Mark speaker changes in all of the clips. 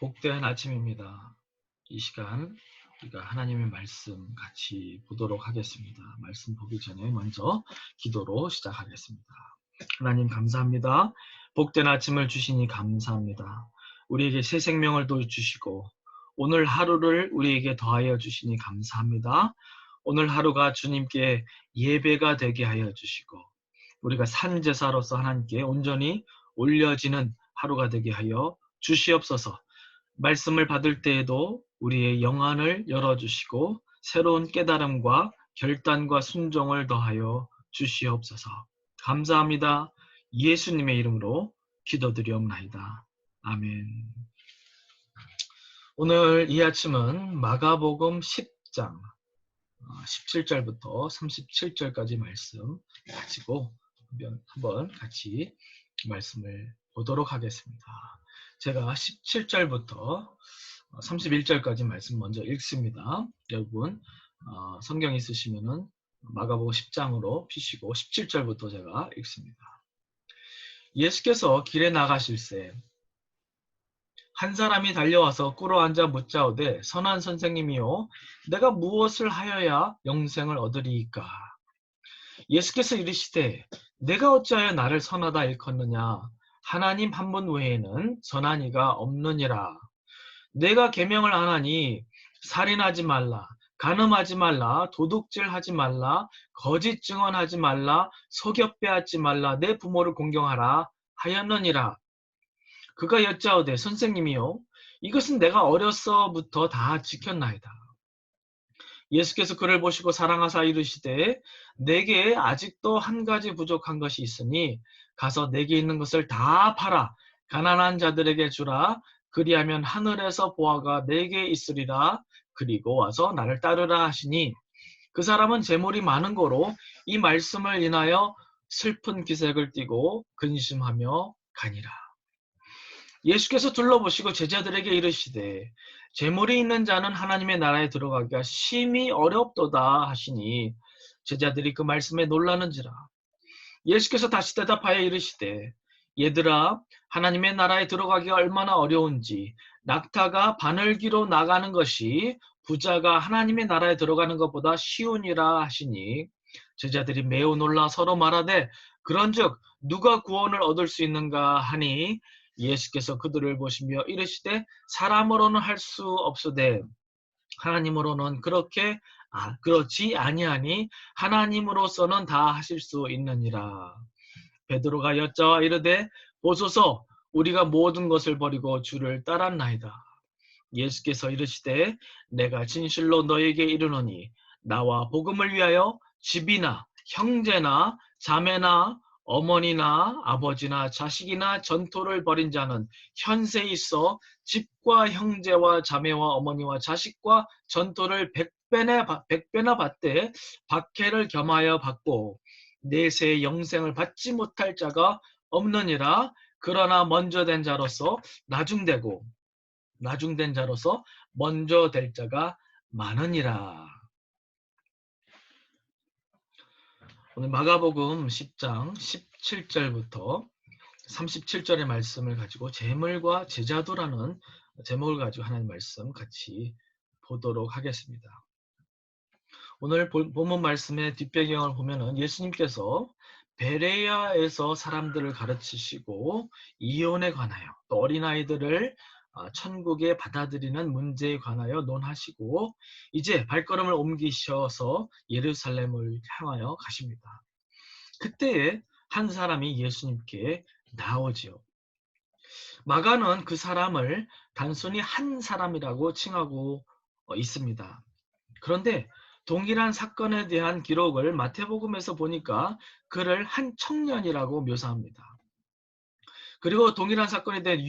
Speaker 1: 복된 아침입니다. 이 시간 우리가 하나님의 말씀 같이 보도록 하겠습니다. 말씀 보기 전에 먼저 기도로 시작하겠습니다. 하나님 감사합니다. 복된 아침을 주시니 감사합니다. 우리에게 새 생명을 또 주시고 오늘 하루를 우리에게 더하여 주시니 감사합니다. 오늘 하루가 주님께 예배가 되게 하여 주시고 우리가 산제사로서 하나님께 온전히 올려지는 하루가 되게 하여 주시옵소서. 말씀을 받을 때에도 우리의 영안을 열어주시고 새로운 깨달음과 결단과 순종을 더하여 주시옵소서. 감사합니다. 예수님의 이름으로 기도드리옵나이다. 아멘. 오늘 이 아침은 마가복음 10장 17절부터 37절까지 말씀 가지고 한번 같이 말씀을 보도록 하겠습니다. 제가 17절부터 31절까지 말씀 먼저 읽습니다. 여러분 성경 있으시면은 마가복음 10장으로 피시고 17절부터 제가 읽습니다. 예수께서 길에 나가실새 한 사람이 달려와서 꿇어앉아 묻자오되 선한 선생님이요 내가 무엇을 하여야 영생을 얻으리이까? 예수께서 이르시되 내가 어찌하여 나를 선하다 일컫느냐? 하나님 한 분 외에는 선한 이가 없느니라. 내가 계명을 안 하니 살인하지 말라, 간음하지 말라, 도둑질하지 말라, 거짓 증언하지 말라, 속여 빼앗지 말라, 내 부모를 공경하라 하였느니라. 그가 여짜오되 선생님이요 이것은 내가 어려서부터 다 지켰나이다. 예수께서 그를 보시고 사랑하사 이르시되 내게 아직도 한 가지 부족한 것이 있으니 가서 내게 있는 것을 다 팔아 가난한 자들에게 주라. 그리하면 하늘에서 보화가 내게 있으리라. 그리고 와서 나를 따르라 하시니 그 사람은 재물이 많은 거로 이 말씀을 인하여 슬픈 기색을 띠고 근심하며 가니라. 예수께서 둘러보시고 제자들에게 이르시되 재물이 있는 자는 하나님의 나라에 들어가기가 심히 어렵도다 하시니 제자들이 그 말씀에 놀라는지라. 예수께서 다시 대답하여 이르시되 얘들아 하나님의 나라에 들어가기가 얼마나 어려운지 낙타가 바늘기로 나가는 것이 부자가 하나님의 나라에 들어가는 것보다 쉬우니라 하시니 제자들이 매우 놀라 서로 말하되 그런즉 누가 구원을 얻을 수 있는가 하니 예수께서 그들을 보시며 이르시되 사람으로는 할 수 없으되 하나님으로는 그렇지 아니하니 하나님으로서는 다 하실 수 있느니라. 베드로가 여짜와 이르되 보소서 우리가 모든 것을 버리고 주를 따랐나이다. 예수께서 이르시되 내가 진실로 너에게 이르노니 나와 복음을 위하여 집이나 형제나 자매나 어머니나 아버지나 자식이나 전토를 벌인 자는 현세 있어 집과 형제와 자매와 어머니와 자식과 전토를 100배나 받되 박해를 겸하여 받고 내세의 영생을 받지 못할 자가 없느니라. 그러나 먼저 된 자로서 나중된 자로서 먼저 될 자가 많으니라. 오늘 마가복음 10장 17절부터 37절의 말씀을 가지고 재물과 제자도라는 제목을 가지고 하나님 말씀 같이 보도록 하겠습니다. 오늘 본문 말씀의 뒷배경을 보면은 예수님께서 베레아에서 사람들을 가르치시고 이혼에 관하여 또 어린아이들을 천국에 받아들이는 문제에 관하여 논하시고 이제 발걸음을 옮기셔서 예루살렘을 향하여 가십니다. 그때에 한 사람이 예수님께 나오지요. 마가는 그 사람을 단순히 한 사람이라고 칭하고 있습니다. 그런데 동일한 사건에 대한 기록을 마태복음에서 보니까 그를 한 청년이라고 묘사합니다. 그리고 동일한 사건에 대한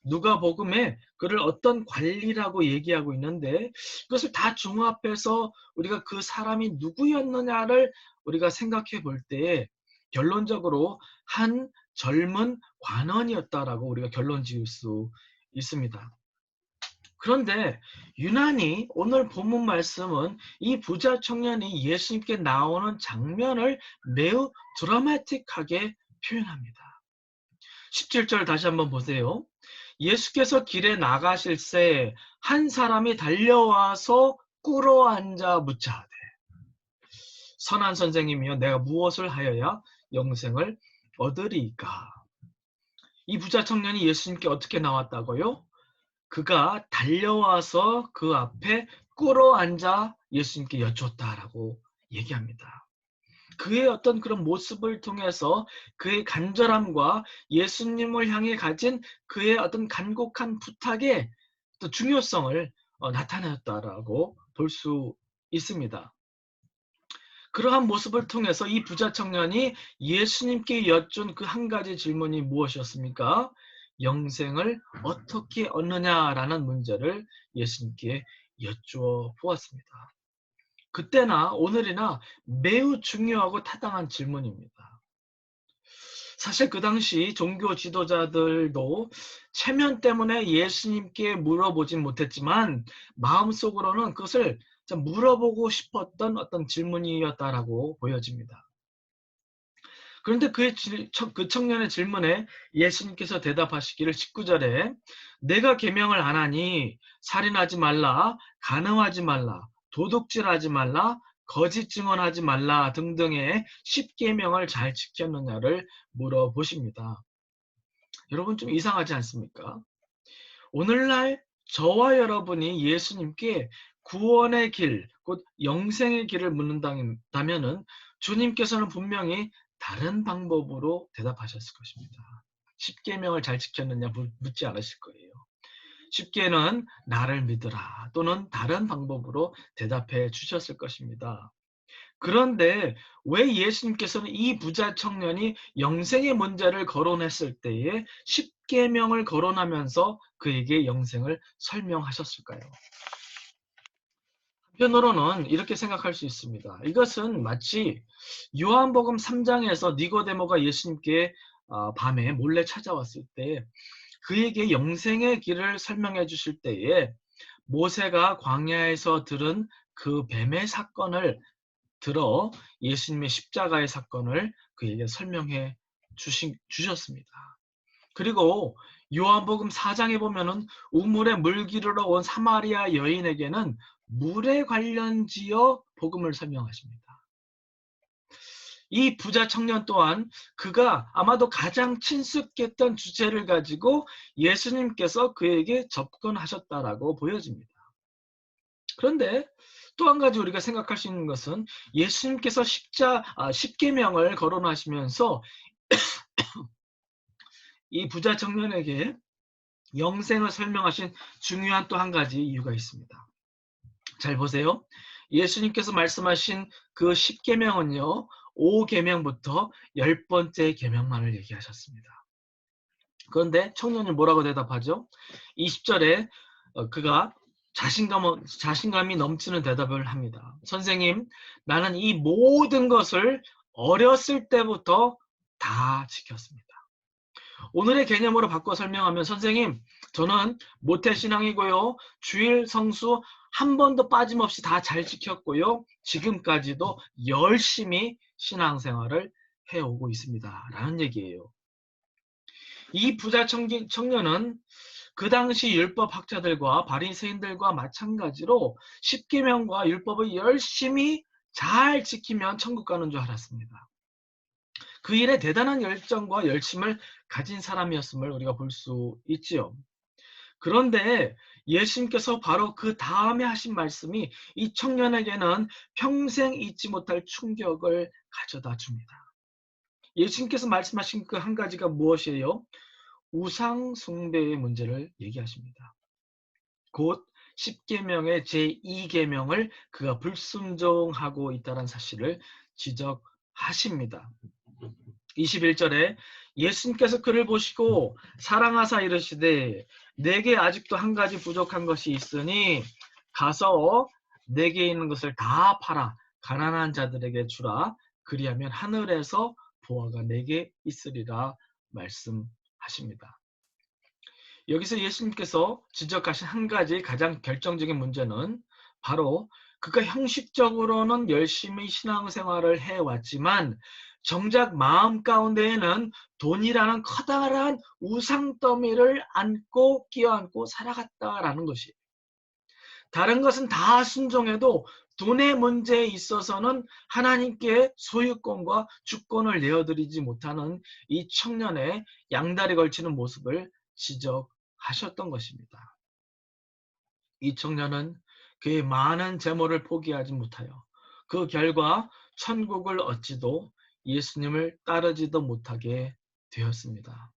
Speaker 1: 누가복음에 그를 어떤 관리라고 얘기하고 있는데 그것을 다 종합해서 우리가 그 사람이 누구였느냐를 우리가 생각해 볼 때 결론적으로 한 젊은 관원이었다라고 우리가 결론 지을 수 있습니다. 그런데 유난히 오늘 본문 말씀은 이 부자 청년이 예수님께 나오는 장면을 매우 드라마틱하게 표현합니다. 17절 다시 한번 보세요. 예수께서 길에 나가실새 한 사람이 달려와서 꿇어 앉아 묻자하되 선한 선생님이여 내가 무엇을 하여야 영생을 얻으리이까. 이 부자 청년이 예수님께 어떻게 나왔다고요? 그가 달려와서 그 앞에 꿇어 앉아 예수님께 여쭈었다라고 얘기합니다. 그의 어떤 그런 모습을 통해서 그의 간절함과 예수님을 향해 가진 그의 어떤 간곡한 부탁의 또 중요성을 나타냈다라고 볼 수 있습니다. 그러한 모습을 통해서 이 부자 청년이 예수님께 여쭌 그 한 가지 질문이 무엇이었습니까? 영생을 어떻게 얻느냐라는 문제를 예수님께 여쭈어 보았습니다. 그때나 오늘이나 매우 중요하고 타당한 질문입니다. 사실 그 당시 종교 지도자들도 체면 때문에 예수님께 물어보진 못했지만 마음속으로는 그것을 물어보고 싶었던 어떤 질문이었다라고 보여집니다. 그런데 그 청년의 질문에 예수님께서 대답하시기를 19절에 내가 계명을 안 하니 살인하지 말라, 간음하지 말라, 도둑질하지 말라, 거짓 증언하지 말라 등등의 10계명을 잘 지켰느냐를 물어보십니다. 여러분 좀 이상하지 않습니까? 오늘날 저와 여러분이 예수님께 구원의 길, 곧 영생의 길을 묻는다면은 주님께서는 분명히 다른 방법으로 대답하셨을 것입니다. 10계명을 잘 지켰느냐 묻지 않으실 거예요. 10계는 나를 믿으라 또는 다른 방법으로 대답해 주셨을 것입니다. 그런데 왜 예수님께서는 이 부자 청년이 영생의 문제를 거론했을 때에 10계명을 거론하면서 그에게 영생을 설명하셨을까요? 한편으로는 이렇게 생각할 수 있습니다. 이것은 마치 요한복음 3장에서 니고데모가 예수님께 밤에 몰래 찾아왔을 때 그에게 영생의 길을 설명해 주실 때에 모세가 광야에서 들은 그 뱀의 사건을 들어 예수님의 십자가의 사건을 그에게 설명해 주셨습니다. 그리고 요한복음 4장에 보면은 우물에 물 기르러 온 사마리아 여인에게는 물에 관련지어 복음을 설명하십니다. 이 부자 청년 또한 그가 아마도 가장 친숙했던 주제를 가지고 예수님께서 그에게 접근하셨다라고 보여집니다. 그런데 또 한 가지 우리가 생각할 수 있는 것은 예수님께서 10계명을 거론하시면서 이 부자 청년에게 영생을 설명하신 중요한 또 한 가지 이유가 있습니다. 잘 보세요. 예수님께서 말씀하신 그 10계명은요. 5계명부터 10번째 계명만을 얘기하셨습니다. 그런데 청년이 뭐라고 대답하죠? 20절에 그가 자신감이 넘치는 대답을 합니다. 선생님, 나는 이 모든 것을 어렸을 때부터 다 지켰습니다. 오늘의 개념으로 바꿔 설명하면 선생님, 저는 모태신앙이고요. 주일 성수 한 번도 빠짐없이 다 잘 지켰고요. 지금까지도 열심히 신앙생활을 해오고 있습니다. 라는 얘기예요. 이 부자 청년은 그 당시 율법 학자들과 바리새인들과 마찬가지로 10계명과 율법을 열심히 잘 지키면 천국 가는 줄 알았습니다. 그 일에 대단한 열정과 열심을 가진 사람이었음을 우리가 볼 수 있지요. 그런데 예수님께서 바로 그 다음에 하신 말씀이 이 청년에게는 평생 잊지 못할 충격을 가져다 줍니다. 예수님께서 말씀하신 그 한 가지가 무엇이에요? 우상 숭배의 문제를 얘기하십니다. 곧 10계명의 제2계명을 그가 불순종하고 있다는 사실을 지적하십니다. 21절에 예수님께서 그를 보시고 사랑하사 이르시되 내게 아직도 한 가지 부족한 것이 있으니 가서 내게 있는 것을 다 팔아 가난한 자들에게 주라. 그리하면 하늘에서 보화가 내게 있으리라 말씀하십니다. 여기서 예수님께서 지적하신 한 가지 가장 결정적인 문제는 바로 그가 형식적으로는 열심히 신앙생활을 해왔지만 정작 마음 가운데에는 돈이라는 커다란 우상 더미를 안고 끼어안고 살아갔다라는 것이, 다른 것은 다 순종해도 돈의 문제에 있어서는 하나님께 소유권과 주권을 내어드리지 못하는 이 청년의 양다리 걸치는 모습을 지적하셨던 것입니다. 이 청년은 그의 많은 재물을 포기하지 못하여 그 결과 천국을 얻지도 예수님을 따르지도 못하게 되었습니다.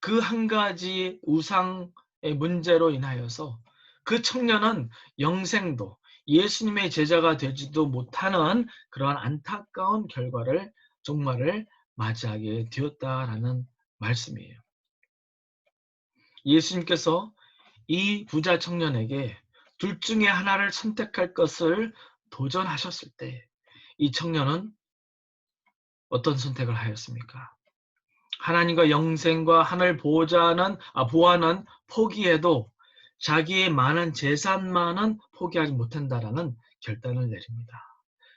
Speaker 1: 그 한 가지 우상의 문제로 인하여서 그 청년은 영생도 예수님의 제자가 되지도 못하는 그러한 안타까운 결과를 종말을 맞이하게 되었다라는 말씀이에요. 예수님께서 이 부자 청년에게 둘 중에 하나를 선택할 것을 도전하셨을 때 이 청년은 어떤 선택을 하였습니까? 하나님과 영생과 하늘 보호하는 포기해도 자기의 많은 재산만은 포기하지 못한다라는 결단을 내립니다.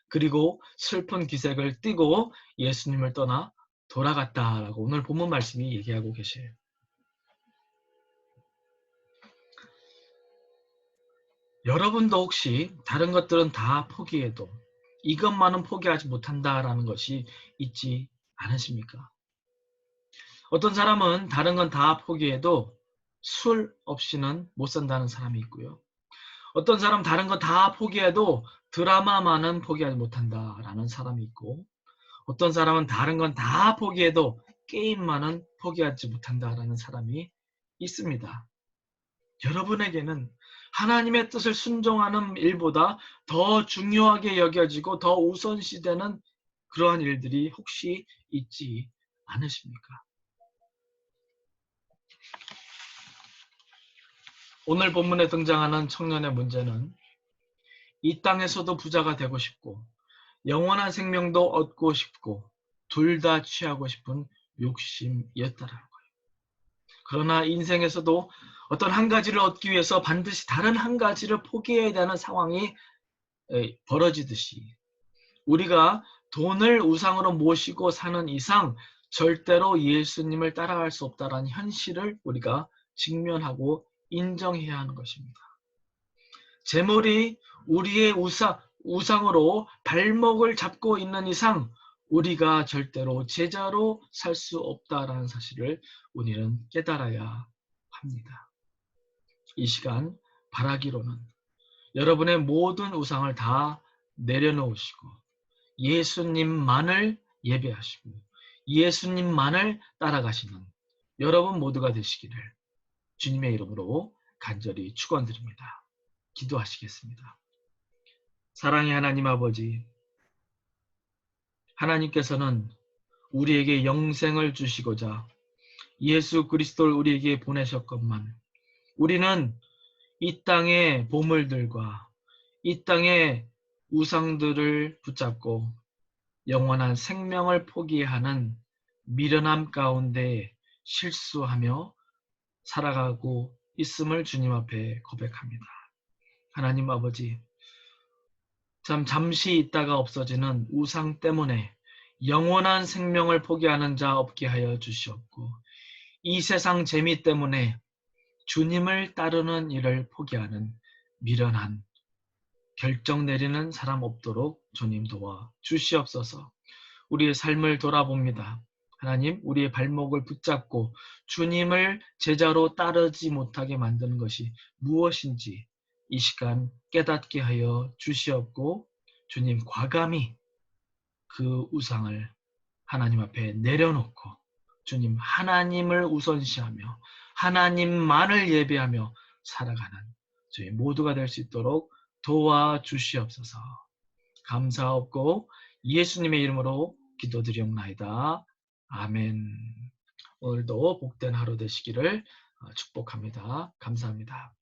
Speaker 1: 그리고 슬픈 기색을 띠고 예수님을 떠나 돌아갔다라고 오늘 본문 말씀이 얘기하고 계세요. 여러분도 혹시 다른 것들은 다 포기해도 이것만은 포기하지 못한다라는 것이 있지 않으십니까? 어떤 사람은 다른 건 다 포기해도 술 없이는 못 산다는 사람이 있고요. 어떤 사람 다른 거 다 포기해도 드라마만은 포기하지 못한다라는 사람이 있고, 어떤 사람은 다른 건 다 포기해도 게임만은 포기하지 못한다라는 사람이 있습니다. 여러분에게는 하나님의 뜻을 순종하는 일보다 더 중요하게 여겨지고 더 우선시되는 그러한 일들이 혹시 있지 않으십니까? 오늘 본문에 등장하는 청년의 문제는 이 땅에서도 부자가 되고 싶고 영원한 생명도 얻고 싶고 둘 다 취하고 싶은 욕심이었다라는 거예요. 그러나 인생에서도 어떤 한 가지를 얻기 위해서 반드시 다른 한 가지를 포기해야 되는 상황이 벌어지듯이 우리가 돈을 우상으로 모시고 사는 이상 절대로 예수님을 따라갈 수 없다는 현실을 우리가 직면하고 인정해야 하는 것입니다. 재물이 우리의 우상으로 발목을 잡고 있는 이상 우리가 절대로 제자로 살 수 없다라는 사실을 우리는 깨달아야 합니다. 이 시간 바라기로는 여러분의 모든 우상을 다 내려놓으시고 예수님만을 예배하시고 예수님만을 따라가시는 여러분 모두가 되시기를 주님의 이름으로 간절히 축원드립니다. 기도하시겠습니다. 사랑의 하나님 아버지, 하나님께서는 우리에게 영생을 주시고자 예수 그리스도를 우리에게 보내셨건만 우리는 이 땅의 보물들과 이 땅의 우상들을 붙잡고 영원한 생명을 포기하는 미련함 가운데 실수하며 살아가고 있음을 주님 앞에 고백합니다. 하나님 아버지, 참 잠시 있다가 없어지는 우상 때문에 영원한 생명을 포기하는 자 없게 하여 주시옵고 이 세상 재미 때문에 주님을 따르는 일을 포기하는 미련한 결정 내리는 사람 없도록 주님 도와 주시옵소서. 우리의 삶을 돌아봅니다. 하나님, 우리의 발목을 붙잡고 주님을 제자로 따르지 못하게 만드는 것이 무엇인지 이 시간 깨닫게 하여 주시옵고 주님 과감히 그 우상을 하나님 앞에 내려놓고 주님 하나님을 우선시하며 하나님만을 예배하며 살아가는 저희 모두가 될 수 있도록 도와주시옵소서. 감사하옵고 예수님의 이름으로 기도드리옵나이다. 아멘. 오늘도 복된 하루 되시기를 축복합니다. 감사합니다.